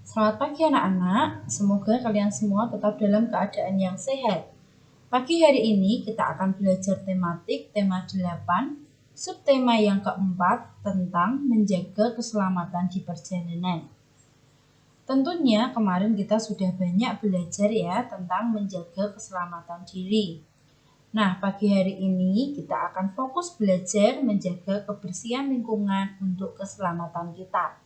Selamat pagi anak-anak, semoga kalian semua tetap dalam keadaan yang sehat. Pagi hari ini kita akan belajar tematik tema 8, subtema yang keempat tentang menjaga keselamatan di perjalanan. Tentunya kemarin kita sudah banyak belajar ya tentang menjaga keselamatan diri. Nah, pagi hari ini kita akan fokus belajar menjaga kebersihan lingkungan untuk keselamatan kita.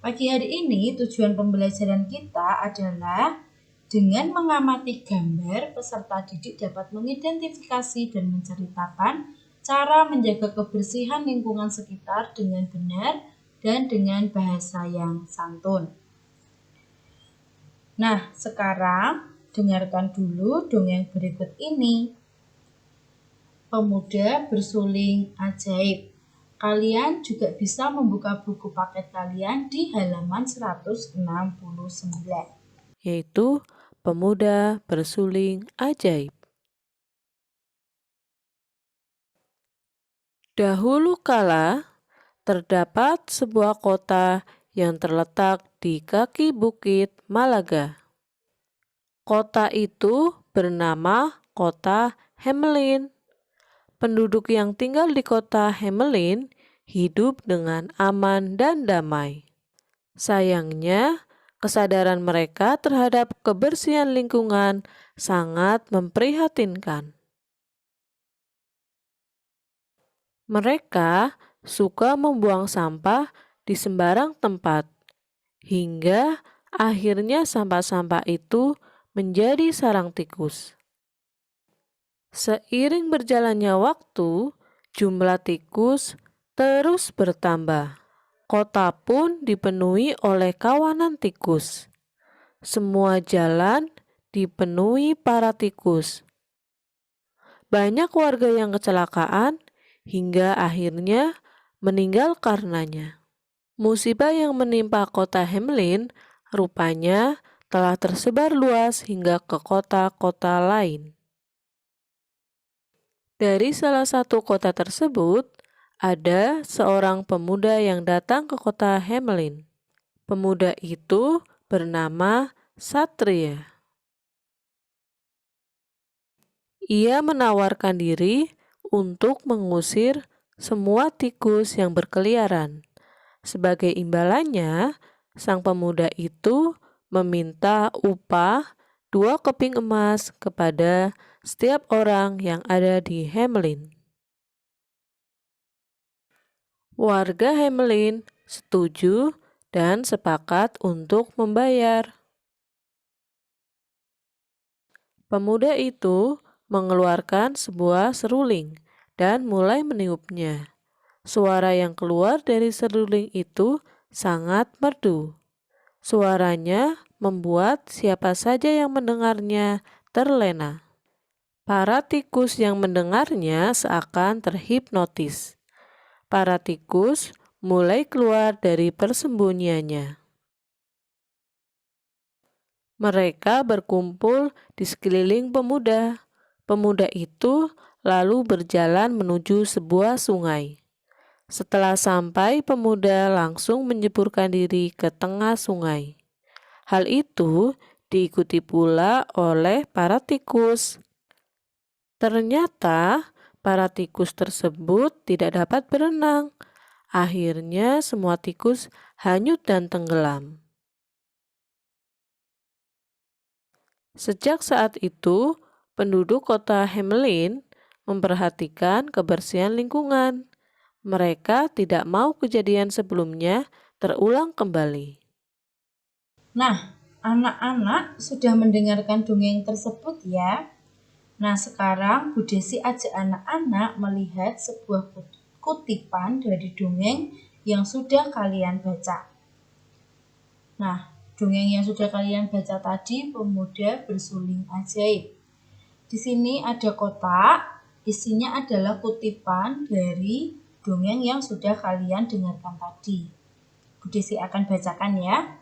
Pagi hari ini tujuan pembelajaran kita adalah dengan mengamati gambar, peserta didik dapat mengidentifikasi dan menceritakan cara menjaga kebersihan lingkungan sekitar dengan benar dan dengan bahasa yang santun. Nah, sekarang dengarkan dulu dongeng berikut ini. Pemuda bersuling ajaib. Kalian juga bisa membuka buku paket kalian di halaman 169. Yaitu Pemuda Bersuling Ajaib. Dahulu kala, terdapat sebuah kota yang terletak di kaki bukit Malaga. Kota itu bernama Kota Hamelin. Penduduk yang tinggal di kota Hamelin hidup dengan aman dan damai. Sayangnya, kesadaran mereka terhadap kebersihan lingkungan sangat memprihatinkan. Mereka suka membuang sampah di sembarang tempat, hingga akhirnya sampah-sampah itu menjadi sarang tikus. Seiring berjalannya waktu, jumlah tikus terus bertambah. Kota pun dipenuhi oleh kawanan tikus. Semua jalan dipenuhi para tikus. Banyak warga yang kecelakaan hingga akhirnya meninggal karenanya. Musibah yang menimpa kota Hamelin rupanya telah tersebar luas hingga ke kota-kota lain. Dari salah satu kota tersebut, ada seorang pemuda yang datang ke kota Hamelin. Pemuda itu bernama Satria. Ia menawarkan diri untuk mengusir semua tikus yang berkeliaran. Sebagai imbalannya, sang pemuda itu meminta upah 2 keping emas kepada setiap orang yang ada di Hamelin. Warga Hamelin setuju dan sepakat untuk membayar. Pemuda itu mengeluarkan sebuah seruling dan mulai meniupnya. Suara yang keluar dari seruling itu sangat merdu. Suaranya membuat siapa saja yang mendengarnya terlena. Para tikus yang mendengarnya seakan terhipnotis. Para tikus mulai keluar dari persembunyiannya. Mereka berkumpul di sekeliling pemuda. Pemuda itu lalu berjalan menuju sebuah sungai. Setelah sampai, pemuda langsung menjeburkan diri ke tengah sungai. Hal itu diikuti pula oleh para tikus. Ternyata para tikus tersebut tidak dapat berenang. Akhirnya semua tikus hanyut dan tenggelam. Sejak saat itu, penduduk kota Hamelin memperhatikan kebersihan lingkungan. Mereka tidak mau kejadian sebelumnya terulang kembali. Nah, anak-anak sudah mendengarkan dongeng tersebut ya. Nah, sekarang Bu Desi ajak anak-anak melihat sebuah kutipan dari dongeng yang sudah kalian baca. Nah, dongeng yang sudah kalian baca tadi, Pemuda Bersuling Ajaib. Di sini ada kotak, isinya adalah kutipan dari dongeng yang sudah kalian dengarkan tadi. Bu Desi akan bacakan ya.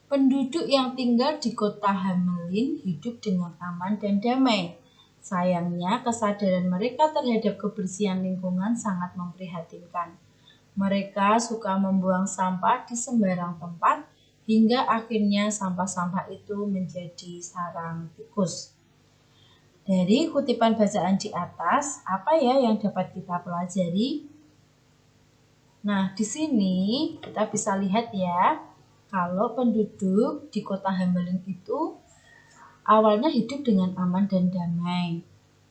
Penduduk yang tinggal di kota Hamelin hidup dengan aman dan damai. Sayangnya, kesadaran mereka terhadap kebersihan lingkungan sangat memprihatinkan. Mereka suka membuang sampah di sembarang tempat hingga akhirnya sampah-sampah itu menjadi sarang tikus. Dari kutipan bacaan di atas, apa ya yang dapat kita pelajari? Nah, di sini kita bisa lihat ya, kalau penduduk di kota Hamelin itu awalnya hidup dengan aman dan damai.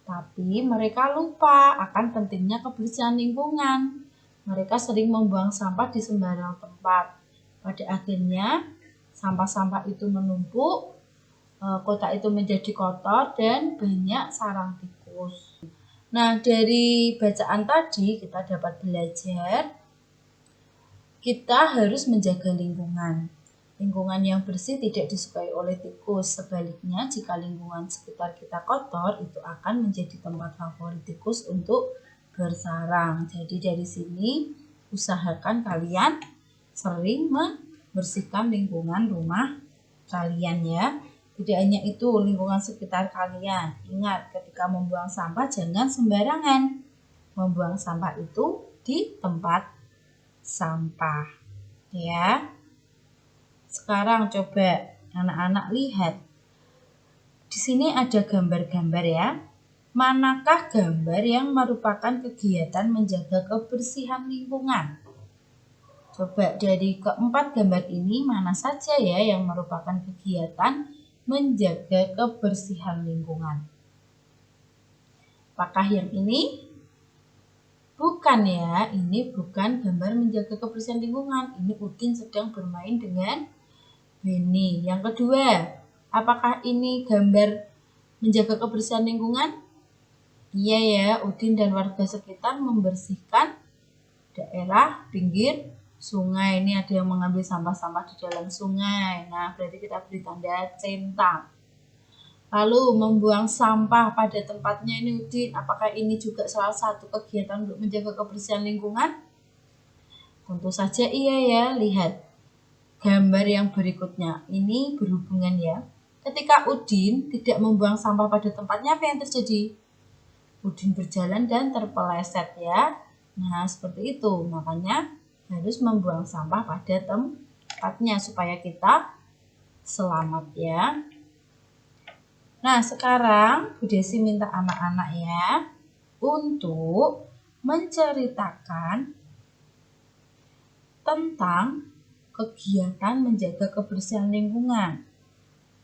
Tapi mereka lupa akan pentingnya kebersihan lingkungan. Mereka sering membuang sampah di sembarang tempat. Pada akhirnya, sampah-sampah itu menumpuk, kota itu menjadi kotor dan banyak sarang tikus. Nah, dari bacaan tadi kita dapat belajar kita harus menjaga lingkungan. Lingkungan yang bersih tidak disukai oleh tikus. Sebaliknya, jika lingkungan sekitar kita kotor, itu akan menjadi tempat favorit tikus untuk bersarang. Jadi dari sini, usahakan kalian sering membersihkan lingkungan rumah kalian ya. Tidak hanya itu, lingkungan sekitar kalian. Ingat, ketika membuang sampah jangan sembarangan. Membuang sampah itu di tempat sampah ya. Sekarang coba anak-anak lihat. Di sini ada gambar-gambar ya. Manakah gambar yang merupakan kegiatan menjaga kebersihan lingkungan? Coba dari keempat gambar ini mana saja ya yang merupakan kegiatan menjaga kebersihan lingkungan? Apakah yang ini? Bukan ya, ini bukan gambar menjaga kebersihan lingkungan. Ini Udin sedang bermain dengan Benny. Yang kedua, apakah ini gambar menjaga kebersihan lingkungan? Iya ya, Udin dan warga sekitar membersihkan daerah pinggir sungai. Ini ada yang mengambil sampah-sampah di dalam sungai. Nah, berarti kita beri tanda centang. Lalu membuang sampah pada tempatnya ini Udin. Apakah ini juga salah satu kegiatan untuk menjaga kebersihan lingkungan? Tentu saja iya ya. Lihat gambar yang berikutnya. Ini berhubungan ya. Ketika Udin tidak membuang sampah pada tempatnya, apa yang terjadi? Udin berjalan dan terpeleset ya. Nah, seperti itu. Makanya harus membuang sampah pada tempatnya supaya kita selamat ya. Nah, sekarang Bu Desi minta anak-anak ya untuk menceritakan tentang kegiatan menjaga kebersihan lingkungan.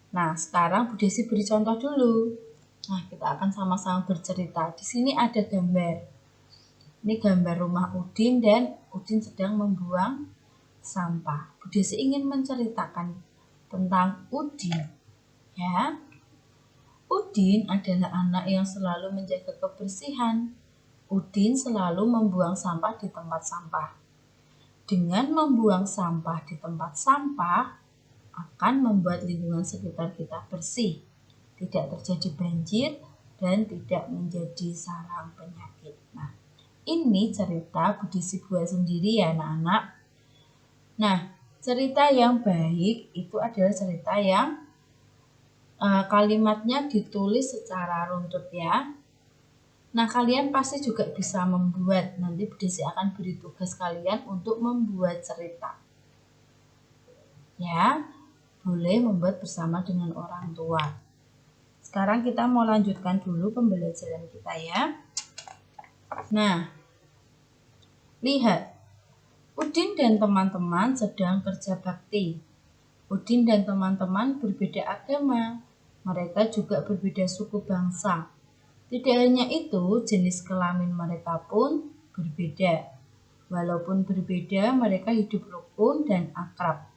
Nah, sekarang Bu Desi beri contoh dulu. Nah, kita akan sama-sama bercerita. Di sini ada gambar. Ini gambar rumah Udin dan Udin sedang membuang sampah. Bu Desi ingin menceritakan tentang Udin. Ya. Udin adalah anak yang selalu menjaga kebersihan. Udin selalu membuang sampah di tempat sampah. Dengan membuang sampah di tempat sampah akan membuat lingkungan sekitar kita bersih, tidak terjadi banjir, dan tidak menjadi sarang penyakit. Nah, ini cerita Bu Desi buat sendiri ya anak-anak. Nah, cerita yang baik itu adalah cerita yang kalimatnya ditulis secara runtut ya. Nah, kalian pasti juga bisa membuat. Nanti Bu Desi akan beri tugas kalian untuk membuat cerita. Ya, boleh membuat bersama dengan orang tua. Sekarang kita mau lanjutkan dulu pembelajaran kita ya. Nah, lihat. Udin dan teman-teman sedang kerja bakti. Udin dan teman-teman berbeda agama. Mereka juga berbeda suku bangsa. Tidak hanya itu, jenis kelamin mereka pun berbeda. Walaupun berbeda, mereka hidup rukun dan akrab.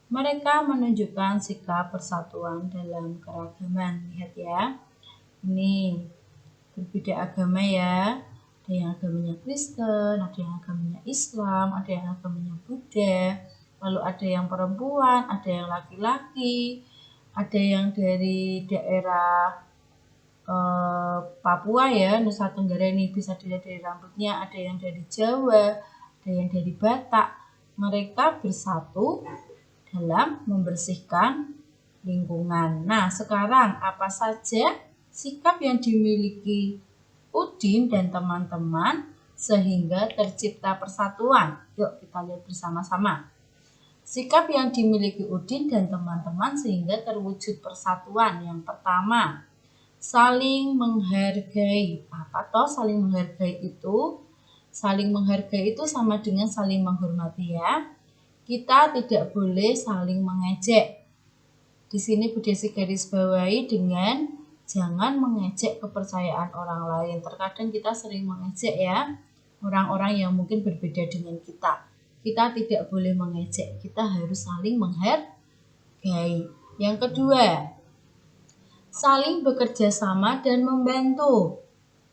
Mereka menunjukkan sikap persatuan dalam keragaman. Lihat ya, ini berbeda agama ya. Ada yang agamanya Kristen, ada yang agamanya Islam, ada yang agamanya Buddha. Lalu ada yang perempuan, ada yang laki-laki, ada yang dari daerah Papua ya, Nusa Tenggara ini bisa dilihat dari rambutnya, ada yang dari Jawa, ada yang dari Batak. Mereka bersatu dalam membersihkan lingkungan. Nah, sekarang apa saja sikap yang dimiliki Udin dan teman-teman sehingga tercipta persatuan? Yuk kita lihat bersama-sama. Sikap yang dimiliki Udin dan teman-teman sehingga terwujud persatuan. Yang pertama, saling menghargai. Apa toh saling menghargai itu? Saling menghargai itu sama dengan saling menghormati ya. Kita tidak boleh saling mengejek. Di sini Bu Desi garis bawahi dengan jangan mengejek kepercayaan orang lain. Terkadang kita sering mengejek ya orang-orang yang mungkin berbeda dengan kita. Kita tidak boleh mengejek, kita harus saling menghargai. Yang kedua, saling bekerja sama dan membantu.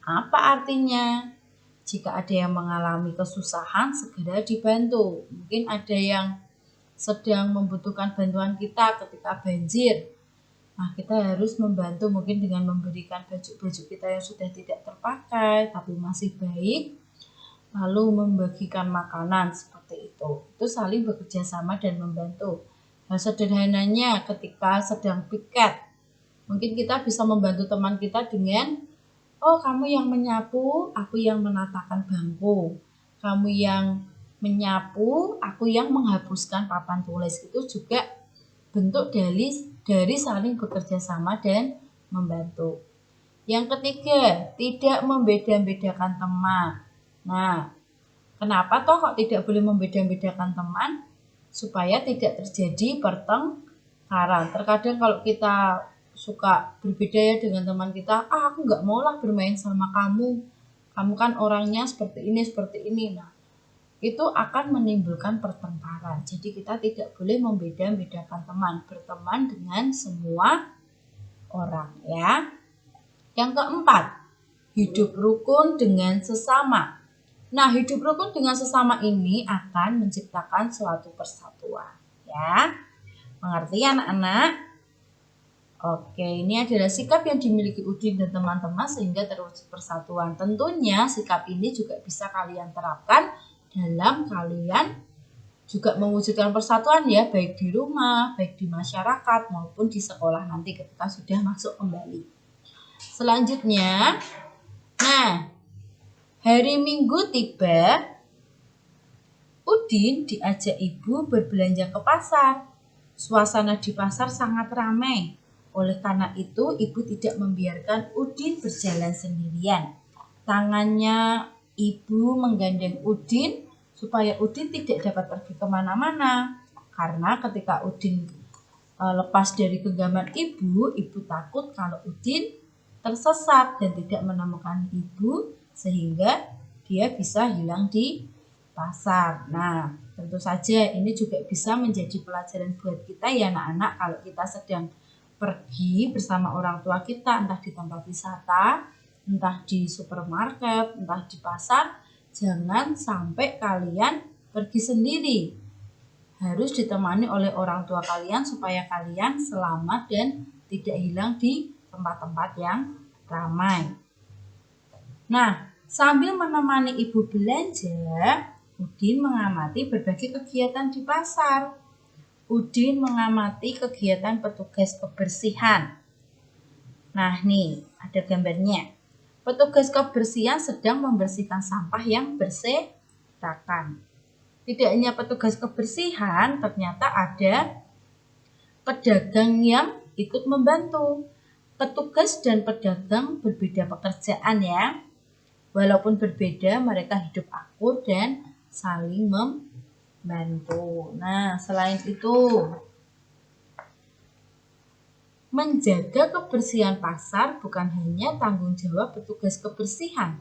Apa artinya? Jika ada yang mengalami kesusahan, segera dibantu. Mungkin ada yang sedang membutuhkan bantuan kita ketika banjir. Nah, kita harus membantu mungkin dengan memberikan baju-baju kita yang sudah tidak terpakai tapi masih baik, lalu membagikan makanan seperti itu. Itu saling bekerja sama dan membantu. Nah, sederhananya ketika sedang piket, mungkin kita bisa membantu teman kita dengan, oh kamu yang menyapu, aku yang menatakan bangku. Kamu yang menyapu, aku yang menghapuskan papan tulis. Itu juga bentuk dari saling bekerja sama dan membantu. Yang ketiga, tidak membeda-bedakan teman. Nah, kenapa toh kok tidak boleh membeda-bedakan teman? Supaya tidak terjadi pertengkaran. Terkadang kalau kita suka berbeda ya dengan teman kita, aku nggak mau lah bermain sama kamu. Kamu kan orangnya seperti ini, seperti ini. Nah, itu akan menimbulkan pertengkaran. Jadi kita tidak boleh membeda-bedakan teman. Berteman dengan semua orang ya. Yang keempat, hidup rukun dengan sesama. Nah, hidup rukun dengan sesama ini akan menciptakan suatu persatuan, ya. Mengerti anak-anak? Oke, ini adalah sikap yang dimiliki Udin dan teman-teman sehingga terwujud persatuan. Tentunya sikap ini juga bisa kalian terapkan dalam kalian juga mewujudkan persatuan ya, baik di rumah, baik di masyarakat maupun di sekolah nanti ketika sudah masuk kembali. Selanjutnya, nah, hari Minggu tiba, Udin diajak ibu berbelanja ke pasar. Suasana di pasar sangat ramai. Oleh karena itu, ibu tidak membiarkan Udin berjalan sendirian. Tangannya ibu menggandeng Udin supaya Udin tidak dapat pergi kemana-mana. Karena ketika Udin lepas dari genggaman ibu takut kalau Udin tersesat dan tidak menemukan ibu sehingga dia bisa hilang di pasar. Nah, tentu saja ini juga bisa menjadi pelajaran buat kita ya anak-anak kalau kita sedang pergi bersama orang tua kita entah di tempat wisata, entah di supermarket, entah di pasar, jangan sampai kalian pergi sendiri. Harus ditemani oleh orang tua kalian supaya kalian selamat dan tidak hilang di tempat-tempat yang ramai. Nah, sambil menemani ibu belanja, Udin mengamati berbagai kegiatan di pasar. Udin mengamati kegiatan petugas kebersihan. Nah, nih ada gambarnya. Petugas kebersihan sedang membersihkan sampah yang berserakan. Tidak hanya petugas kebersihan, ternyata ada pedagang yang ikut membantu. Petugas dan pedagang berbeda pekerjaan ya. Walaupun berbeda, mereka hidup akur dan saling membantu. Nah, selain itu, menjaga kebersihan pasar bukan hanya tanggung jawab petugas kebersihan.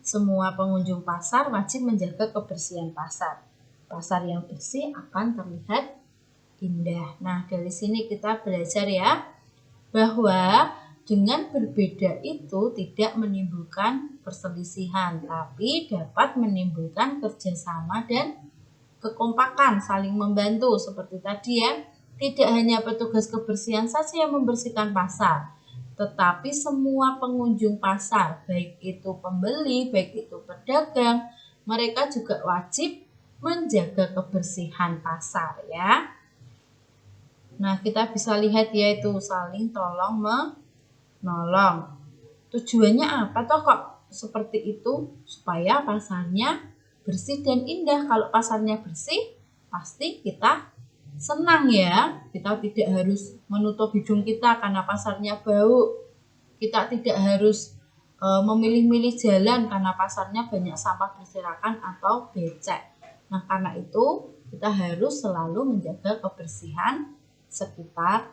Semua pengunjung pasar wajib menjaga kebersihan pasar. Pasar yang bersih akan terlihat indah. Nah, dari sini kita belajar ya, bahwa dengan berbeda itu tidak menimbulkan perselisihan, tapi dapat menimbulkan kerjasama dan kekompakan, saling membantu. Seperti tadi ya, tidak hanya petugas kebersihan saja yang membersihkan pasar, tetapi semua pengunjung pasar, baik itu pembeli, baik itu pedagang, mereka juga wajib menjaga kebersihan pasar ya. Nah, kita bisa lihat yaitu saling tolong menolong. Tujuannya apa toh kok seperti itu? Supaya pasarnya bersih dan indah. Kalau pasarnya bersih, pasti kita senang ya. Kita tidak harus menutup hidung kita karena pasarnya bau. Kita tidak harus memilih-milih jalan karena pasarnya banyak sampah berserakan atau becek. Nah, karena itu kita harus selalu menjaga kebersihan sekitar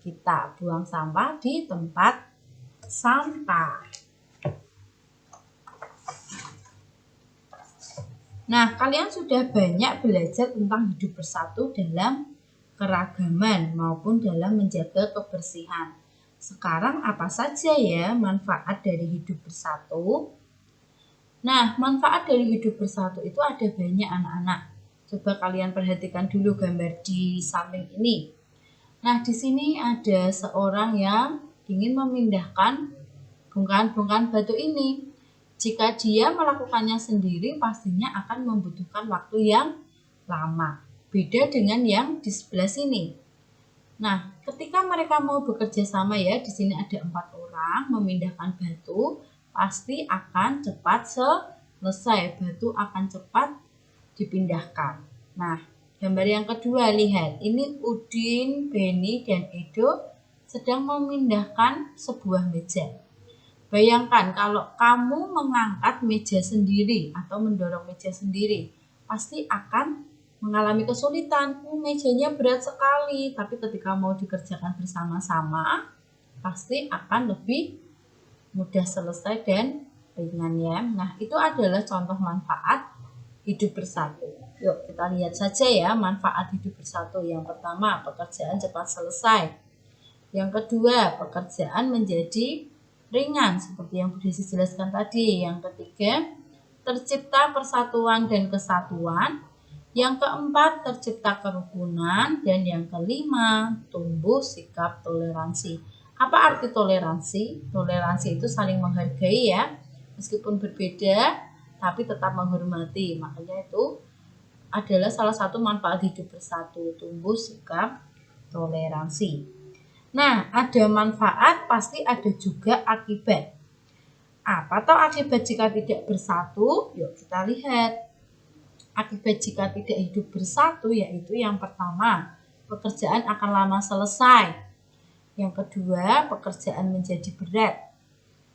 kita. Buang sampah di tempat sampah. Nah, kalian sudah banyak belajar tentang hidup bersatu dalam keragaman maupun dalam menjaga kebersihan. Sekarang apa saja ya manfaat dari hidup bersatu? Nah, manfaat dari hidup bersatu itu ada banyak anak-anak. Coba kalian perhatikan dulu gambar di samping ini. Nah, di sini ada seorang yang ingin memindahkan bongkahan-bongkahan batu ini. Jika dia melakukannya sendiri, pastinya akan membutuhkan waktu yang lama. Beda dengan yang di sebelah sini. Nah, ketika mereka mau bekerja sama ya, di sini ada 4 orang memindahkan batu, pasti akan cepat selesai. Batu akan cepat dipindahkan. Nah, gambar yang kedua, lihat. Ini Udin, Beni, dan Edo sedang memindahkan sebuah meja. Bayangkan kalau kamu mengangkat meja sendiri atau mendorong meja sendiri, pasti akan mengalami kesulitan. Mejanya berat sekali, tapi ketika mau dikerjakan bersama-sama, pasti akan lebih mudah selesai dan ringan ya. Nah, itu adalah contoh manfaat hidup bersatu. Yuk kita lihat saja ya manfaat hidup bersatu. Yang pertama, pekerjaan cepat selesai. Yang kedua, pekerjaan menjadi ringan seperti yang Bu Desi jelaskan tadi. Yang ketiga, tercipta persatuan dan kesatuan. Yang keempat, tercipta kerukunan. Dan yang kelima, tumbuh sikap toleransi. Apa arti toleransi? Toleransi itu saling menghargai ya, meskipun berbeda tapi tetap menghormati. Makanya itu adalah salah satu manfaat hidup bersatu, tumbuh sikap toleransi. Nah, ada manfaat, pasti ada juga akibat. Apa toh akibat jika tidak bersatu? Yuk kita lihat. Akibat jika tidak hidup bersatu yaitu yang pertama, pekerjaan akan lama selesai. Yang kedua, pekerjaan menjadi berat.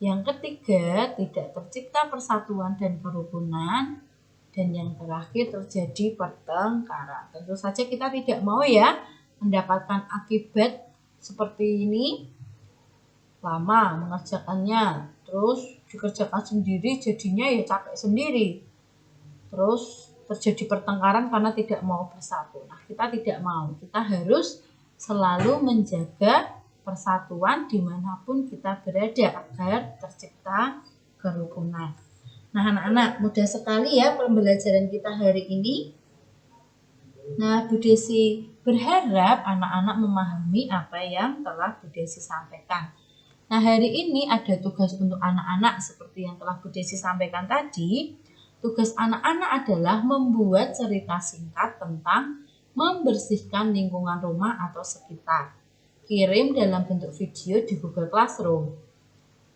Yang ketiga, tidak tercipta persatuan dan kerukunan. Dan yang terakhir, terjadi pertengkaran. Tentu saja kita tidak mau ya mendapatkan akibat seperti ini, lama mengerjakannya, terus dikerjakan sendiri jadinya ya capek sendiri, terus terjadi pertengkaran karena tidak mau bersatu. Nah, kita tidak mau, kita harus selalu menjaga persatuan dimanapun kita berada agar tercipta kerukunan. Nah, anak-anak, mudah sekali ya pembelajaran kita hari ini. Nah, Bu Desi berharap anak-anak memahami apa yang telah Bu Desi sampaikan. Nah, hari ini ada tugas untuk anak-anak seperti yang telah Bu Desi sampaikan tadi. Tugas anak-anak adalah membuat cerita singkat tentang membersihkan lingkungan rumah atau sekitar. Kirim dalam bentuk video di Google Classroom.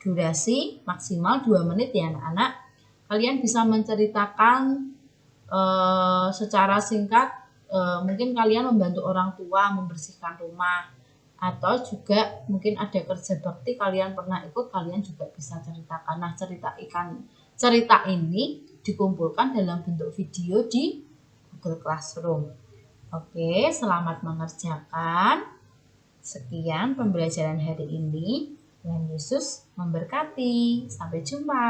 Durasi maksimal 2 menit ya anak-anak. Kalian bisa menceritakan secara singkat. Mungkin kalian membantu orang tua membersihkan rumah, atau juga mungkin ada kerja bakti kalian pernah ikut, kalian juga bisa ceritakan. Nah, cerita ini dikumpulkan dalam bentuk video di Google Classroom. Oke, selamat mengerjakan. Sekian pembelajaran hari ini. Tuhan Yesus memberkati. Sampai jumpa.